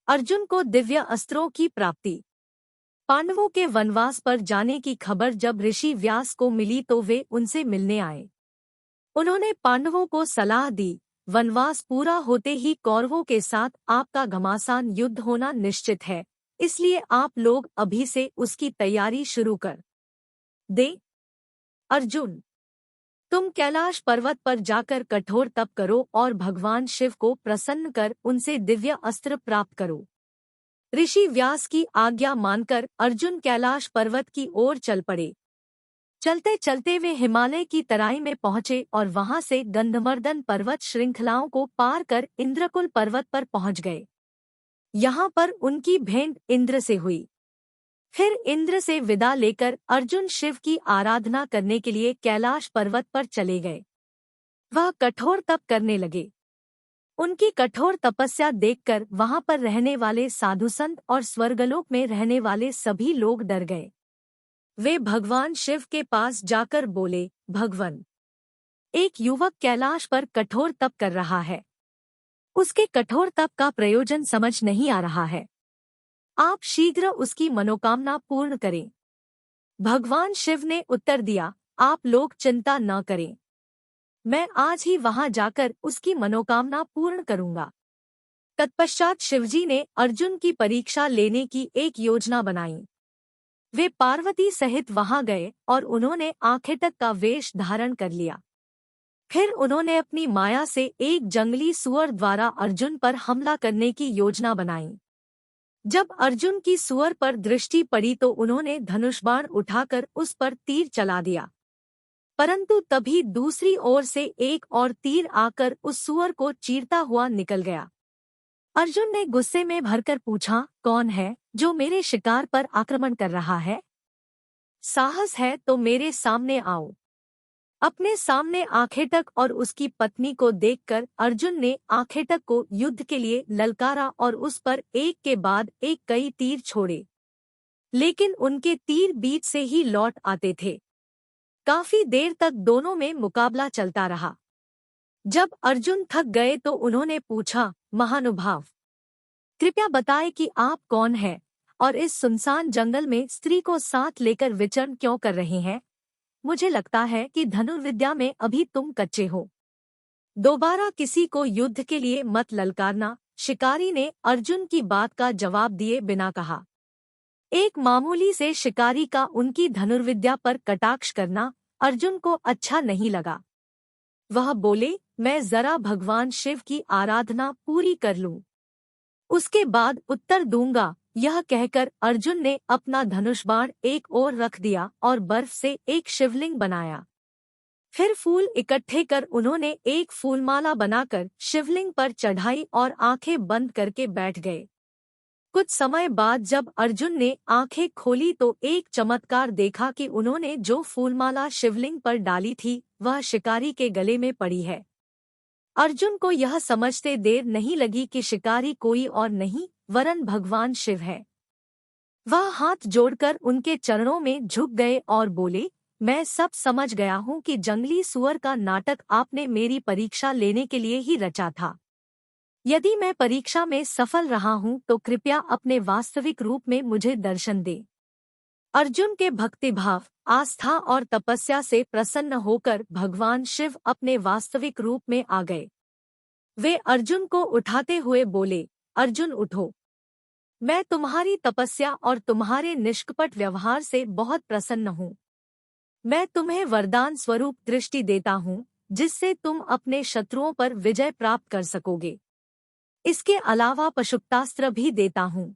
अर्जुन को दिव्य अस्त्रों की प्राप्ति। पांडवों के वनवास पर जाने की खबर जब ऋषि व्यास को मिली तो वे उनसे मिलने आए। उन्होंने पांडवों को सलाह दी, वनवास पूरा होते ही कौरवों के साथ आपका घमासान युद्ध होना निश्चित है, इसलिए आप लोग अभी से उसकी तैयारी शुरू कर दें। अर्जुन, तुम कैलाश पर्वत पर जाकर कठोर तप करो और भगवान शिव को प्रसन्न कर उनसे दिव्य अस्त्र प्राप्त करो। ऋषि व्यास की आज्ञा मानकर अर्जुन कैलाश पर्वत की ओर चल पड़े। चलते चलते वे हिमालय की तराई में पहुंचे और वहां से गंधमर्दन पर्वत श्रृंखलाओं को पार कर इंद्रकुल पर्वत पर पहुंच गए। यहाँ पर उनकी भेंट इंद्र से हुई। फिर इंद्र से विदा लेकर अर्जुन शिव की आराधना करने के लिए कैलाश पर्वत पर चले गए। वह कठोर तप करने लगे। उनकी कठोर तपस्या देखकर वहां पर रहने वाले साधु संत और स्वर्गलोक में रहने वाले सभी लोग डर गए। वे भगवान शिव के पास जाकर बोले, भगवन, एक युवक कैलाश पर कठोर तप कर रहा है। उसके कठोर तप का प्रयोजन समझ नहीं आ रहा है। आप शीघ्र उसकी मनोकामना पूर्ण करें। भगवान शिव ने उत्तर दिया, आप लोग चिंता न करें, मैं आज ही वहां जाकर उसकी मनोकामना पूर्ण करूंगा। तत्पश्चात शिवजी ने अर्जुन की परीक्षा लेने की एक योजना बनाई। वे पार्वती सहित वहां गए और उन्होंने आखेटक का वेश धारण कर लिया। फिर उन्होंने अपनी माया से एक जंगली सुअर द्वारा अर्जुन पर हमला करने की योजना बनाई। जब अर्जुन की सुअर पर दृष्टि पड़ी तो उन्होंने धनुष बाण उठाकर उस पर तीर चला दिया, परंतु तभी दूसरी ओर से एक और तीर आकर उस सुअर को चीरता हुआ निकल गया। अर्जुन ने गुस्से में भरकर पूछा, कौन है जो मेरे शिकार पर आक्रमण कर रहा है? साहस है तो मेरे सामने आओ। अपने सामने आखेटक और उसकी पत्नी को देखकर अर्जुन ने आखेटक को युद्ध के लिए ललकारा और उस पर एक के बाद एक कई तीर छोड़े, लेकिन उनके तीर बीच से ही लौट आते थे। काफी देर तक दोनों में मुकाबला चलता रहा। जब अर्जुन थक गए तो उन्होंने पूछा, महानुभाव, कृपया बताएं कि आप कौन हैं और इस सुनसान जंगल में स्त्री को साथ लेकर विचरण क्यों कर रहे हैं? मुझे लगता है कि धनुर्विद्या में अभी तुम कच्चे हो। दोबारा किसी को युद्ध के लिए मत ललकारना, शिकारी ने अर्जुन की बात का जवाब दिए बिना कहा। एक मामूली से शिकारी का उनकी धनुर्विद्या पर कटाक्ष करना अर्जुन को अच्छा नहीं लगा। वह बोले, मैं जरा भगवान शिव की आराधना पूरी कर लूं, उसके बाद उत्तर दूंगा। यह कहकर अर्जुन ने अपना धनुष बाण एक ओर रख दिया और बर्फ से एक शिवलिंग बनाया। फिर फूल इकट्ठे कर उन्होंने एक फूलमाला बनाकर शिवलिंग पर चढ़ाई और आंखें बंद करके बैठ गए। कुछ समय बाद जब अर्जुन ने आंखें खोली तो एक चमत्कार देखा कि उन्होंने जो फूलमाला शिवलिंग पर डाली थी वह शिकारी के गले में पड़ी है। अर्जुन को यह समझते देर नहीं लगी कि शिकारी कोई और नहीं वरन भगवान शिव है। वह हाथ जोड़कर उनके चरणों में झुक गए और बोले, मैं सब समझ गया हूँ कि जंगली सुअर का नाटक आपने मेरी परीक्षा लेने के लिए ही रचा था। यदि मैं परीक्षा में सफल रहा हूँ तो कृपया अपने वास्तविक रूप में मुझे दर्शन दे। अर्जुन के भक्तिभाव, आस्था और तपस्या से प्रसन्न होकर भगवान शिव अपने वास्तविक रूप में आ गए। वे अर्जुन को उठाते हुए बोले, अर्जुन उठो, मैं तुम्हारी तपस्या और तुम्हारे निष्कपट व्यवहार से बहुत प्रसन्न हूँ। मैं तुम्हें वरदान स्वरूप दृष्टि देता हूँ जिससे तुम अपने शत्रुओं पर विजय प्राप्त कर सकोगे। इसके अलावा पशुपतास्त्र भी देता हूँ।